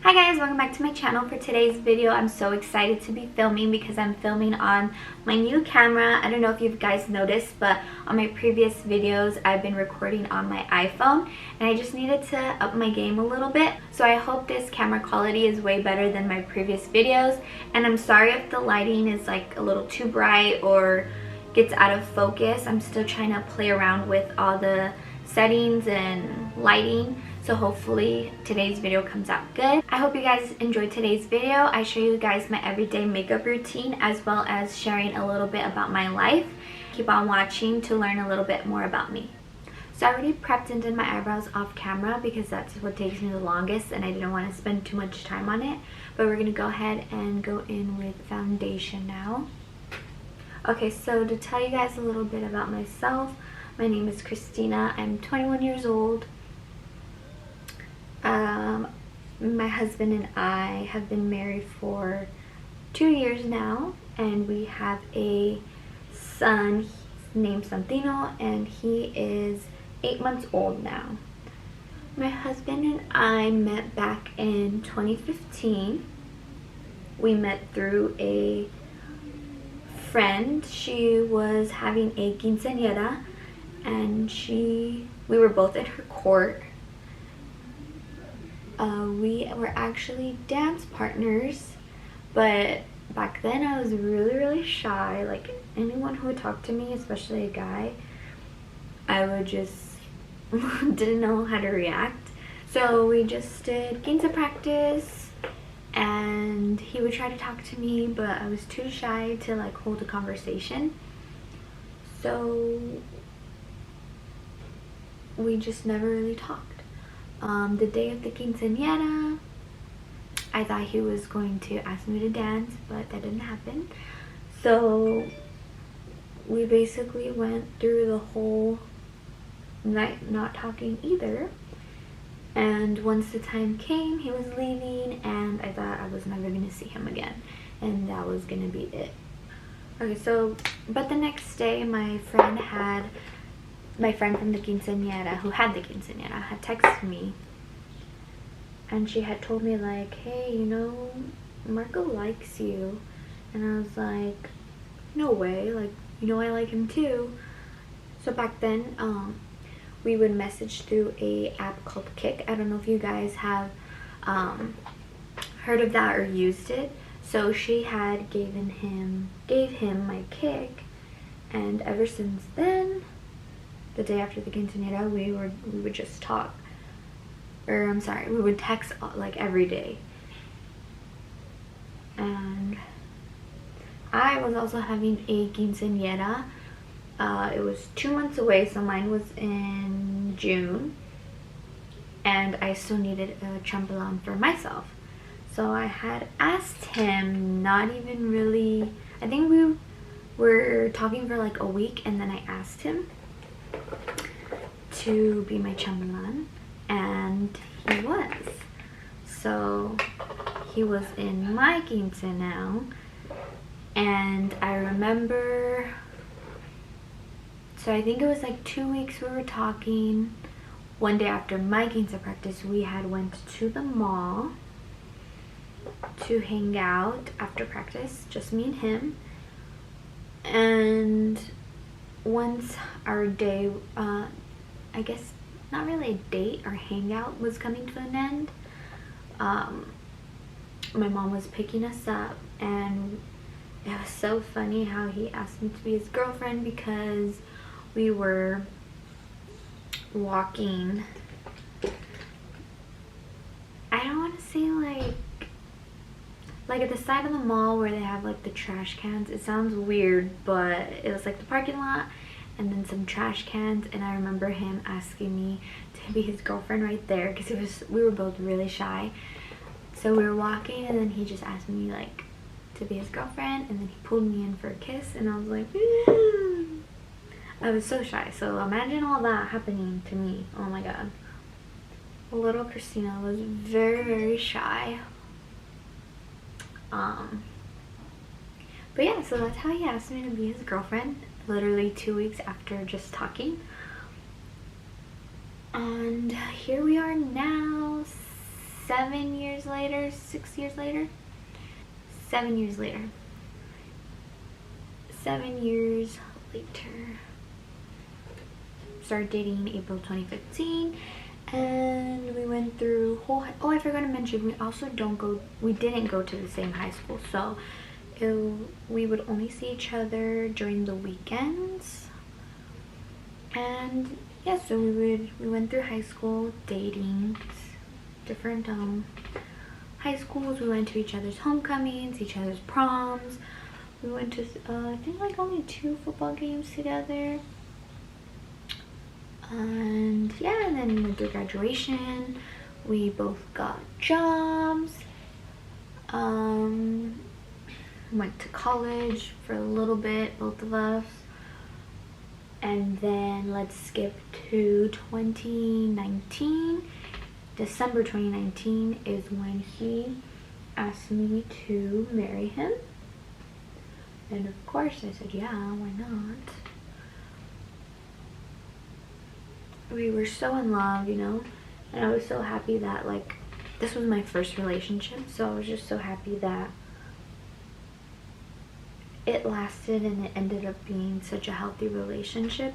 Hi guys, welcome back to my channel. For today's video, I'm so excited to be filming because I'm filming on my new camera. I don't know if you guys noticed, but on my previous videos, I've been recording on my iPhone and I just needed to up my game a little bit. So I hope this camera quality is way better than my previous videos. And I'm sorry if the lighting is like a little too bright or gets out of focus. I'm still trying to play around with all the settings and lighting, so hopefully today's video comes out good. I hope you guys enjoyed today's video. I show you guys my everyday makeup routine as well as sharing a little bit about my life. Keep on watching to learn a little bit more about me. So I already prepped and did my eyebrows off camera because that's what takes me the longest and I didn't want to spend too much time on it, but we're gonna go ahead and go in with foundation now. Okay, so to tell you guys a little bit about myself, my name is Christina. I'm 21 years old. My husband and I have been married for 2 years now, and we have a son named Santino, and he is 8 months old now. My husband and I met back in 2015. We met through a friend. She was having a quinceañera, and we were both in her court. We were actually dance partners, but back then I was really shy. Like, anyone who would talk to me, especially a guy, I would just didn't know how to react. So we just did quince practice, and he would try to talk to me, but I was too shy to like hold a conversation. So we just never really talked. The day of the quinceañera, I thought he was going to ask me to dance, but that didn't happen. So we basically went through the whole night not talking either. And once the time came, he was leaving, and I thought I was never going to see him again, and that was going to be it. Okay, so, but the next day, my friend from the quinceañera, who had the quinceañera, had texted me, and she had told me like, hey, you know, Marco likes you. And I was like, no way, like, you know, I like him too. So back then, we would message through a app called Kik. I don't know if you guys have heard of that or used it. So she had gave him my Kik, and ever since then, the day after the quinceañera, we would just talk, or I'm sorry, we would text like every day. And I was also having a quinceañera. It was 2 months away, so mine was in June, and I still needed a chambelán for myself. So I had asked him, not even really, I think we were talking for like a week, and then I asked him to be my chambelán, and he was. So he was in my quince now, and I remember, so I think it was like 2 weeks we were talking. One day after my quince practice, we had went to the mall to hang out after practice, just me and him. And once our day, I guess not really a date, our hangout was coming to an end, my mom was picking us up, and it was so funny how he asked me to be his girlfriend because we were walking, I don't want to say like at the side of the mall where they have like the trash cans. It sounds weird, but it was like the parking lot and then some trash cans, and I remember him asking me to be his girlfriend right there because we were both really shy. So we were walking, and then he just asked me like to be his girlfriend, and then he pulled me in for a kiss, and I was like, I was so shy. So imagine all that happening to me. Oh my god. Little Christina was very shy. But yeah, so that's how he asked me to be his girlfriend, literally 2 weeks after just talking. And here we are now, 7 years later, 6 years later, 7 years later, 7 years later. Started dating in April 2015, and we went through whole. Oh, I forgot to mention, we didn't go to the same high school, so we would only see each other during the weekends. And yeah, so we went through high school dating, different high schools. We went to each other's homecomings, each other's proms. We went to I think like only 2 football games together. And yeah, and then we went through graduation. We both got jobs. Went to college for a little bit, both of us. And then let's skip to 2019. December 2019 is when he asked me to marry him. And of course I said, yeah, why not? We were so in love, you know, and I was so happy that, like, this was my first relationship, so I was just so happy that it lasted and it ended up being such a healthy relationship,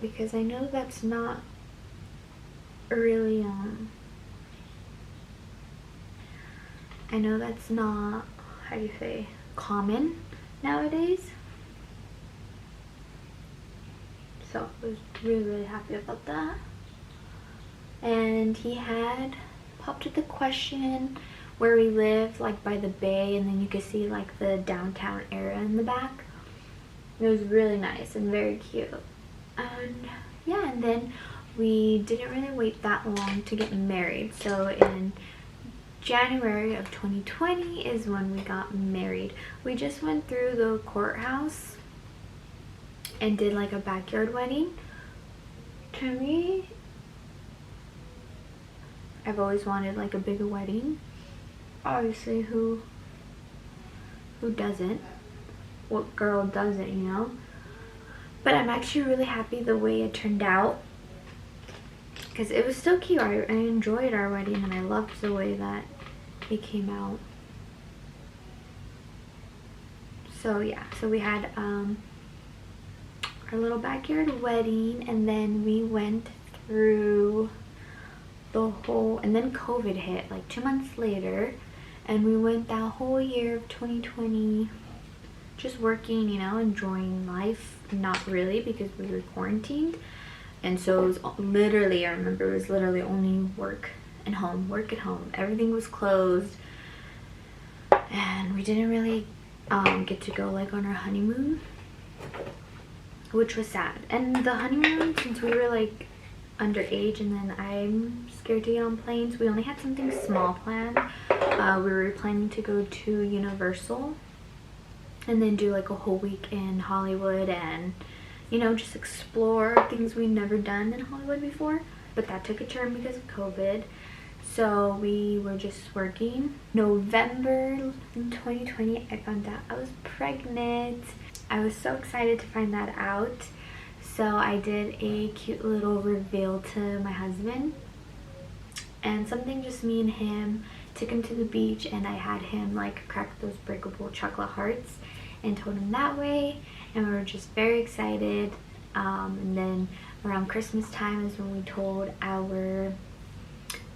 because I know that's not really I know that's not, how do you say, common nowadays. So I was really happy about that. And he had popped with the question where we lived, like by the bay, and then you could see like the downtown area in the back. It was really nice and very cute. And yeah, and then we didn't really wait that long to get married. So in January of 2020 is when we got married. We just went through the courthouse and did like a backyard wedding. To me, I've always wanted like a bigger wedding. Obviously, who doesn't? What girl doesn't, you know? But I'm actually really happy the way it turned out, because it was still cute. I enjoyed our wedding and I loved the way that it came out. So yeah, so we had our little backyard wedding, and then we went through the whole, and then COVID hit like 2 months later, and we went that whole year of 2020 just working, you know, enjoying life. Not really, because we were quarantined, and so it was literally, I remember it was literally only work and home, work at home. Everything was closed, and we didn't really get to go like on our honeymoon, which was sad. And the honeymoon, since we were like underage, and then I'm scared to get on planes, we only had something small planned. We were planning to go to Universal and then do like a whole week in Hollywood, and you know, just explore things we'd never done in Hollywood before. But that took a turn because of COVID, so we were just working. November in 2020, I found out I was pregnant. I was so excited to find that out, so I did a cute little reveal to my husband, and something just me and him. Took him to the beach, and I had him like crack those breakable chocolate hearts and told him that way, and we were just very excited. And then around Christmas time is when we told our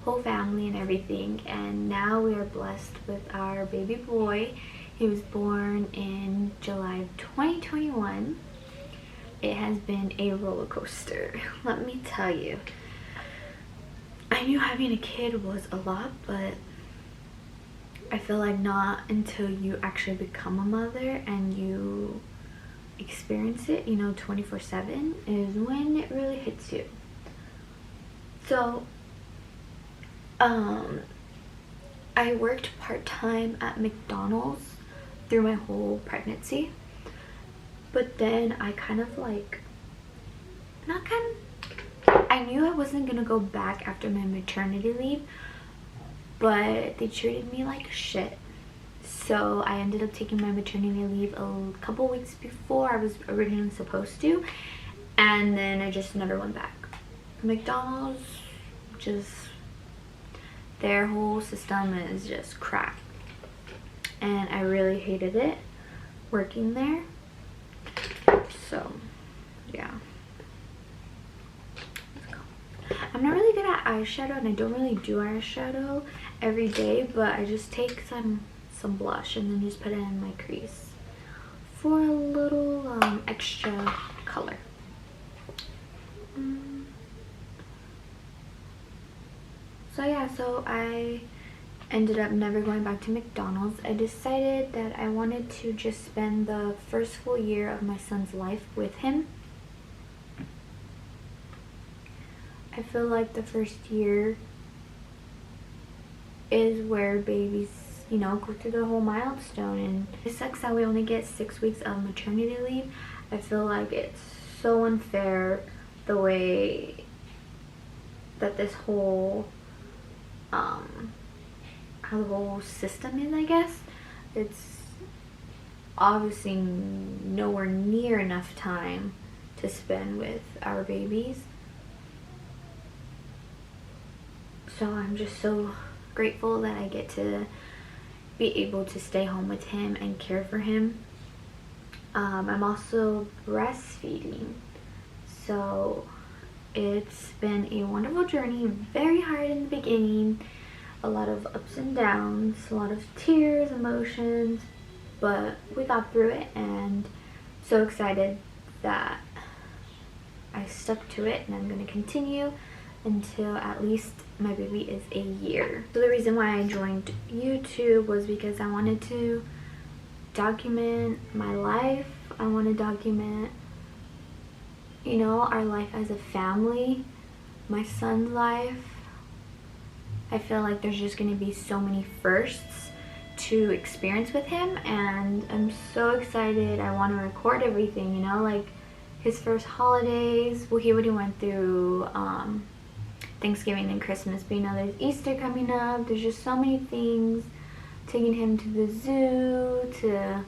whole family and everything, and now we are blessed with our baby boy. He was born in July of 2021. It has been a roller coaster, let me tell you. I knew having a kid was a lot, but I feel like not until you actually become a mother and you experience it, you know, 24/7 is when it really hits you. So I worked part-time at McDonald's through my whole pregnancy, but then I kind of like, I knew I wasn't gonna go back after my maternity leave, but they treated me like shit. So I ended up taking my maternity leave a couple weeks before I was originally supposed to, and then I just never went back. McDonald's just their whole system is just crap. And I really hated it working there. So, yeah. I'm not really good at eyeshadow, and I don't really do eyeshadow every day, but I just take some blush and then just put it in my crease for a little extra color. So yeah, so I ended up never going back to McDonald's. I decided that I wanted to just spend the first full year of my son's life with him. I feel like the first year is where babies, you know, go through the whole milestone, and it sucks that we only get 6 weeks of maternity leave. I feel like it's so unfair the way that this whole how the whole system is, I guess. It's obviously nowhere near enough time to spend with our babies. So I'm just so grateful that I get to be able to stay home with him and care for him. I'm also breastfeeding, so it's been a wonderful journey. Very hard in the beginning, a lot of ups and downs, a lot of tears, emotions, but we got through it, and so excited that I stuck to it, and I'm going to continue until at least my baby is a year. So the reason why I joined YouTube was because I wanted to document my life. I want to document, you know, our life as a family, my son's life. I feel like there's just going to be so many firsts to experience with him, and I'm so excited. I want to record everything, you know, like his first holidays. Well, he already went through Thanksgiving and Christmas, but you know, there's Easter coming up. There's just so many things. Taking him to the zoo, to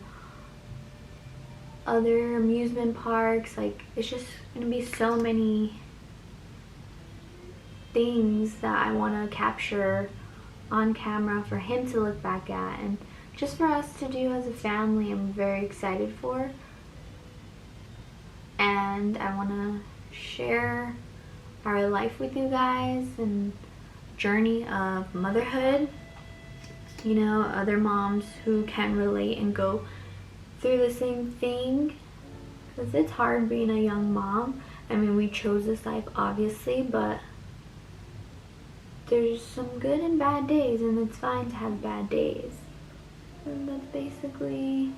other amusement parks. Like, it's just gonna be so many things that I want to capture on camera for him to look back at, and just for us to do as a family. I'm very excited for, and I want to share our life with you guys and journey of motherhood. You know, other moms who can relate and go through the same thing, because it's hard being a young mom. I mean, we chose this life obviously, but there's some good and bad days, and it's fine to have bad days. And that's basically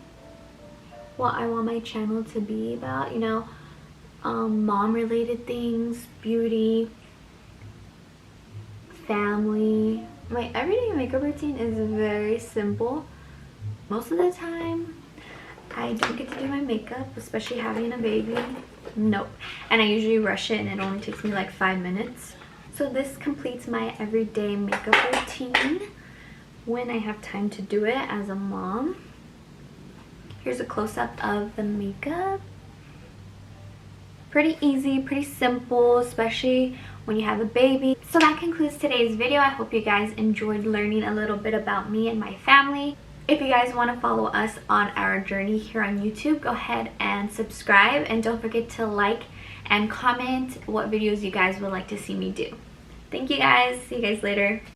what I want my channel to be about, you know, mom related things, beauty, family. My everyday makeup routine is very simple. Most of the time I don't get to do my makeup, especially having a baby. Nope. And I usually rush it, and it only takes me like 5 minutes. So this completes my everyday makeup routine when I have time to do it as a mom. Here's a close-up of the makeup. Pretty easy, pretty simple, especially when you have a baby. So that concludes today's video. I hope you guys enjoyed learning a little bit about me and my family. If you guys want to follow us on our journey here on YouTube, go ahead and subscribe, and don't forget to like and comment what videos you guys would like to see me do. Thank you guys. See you guys later.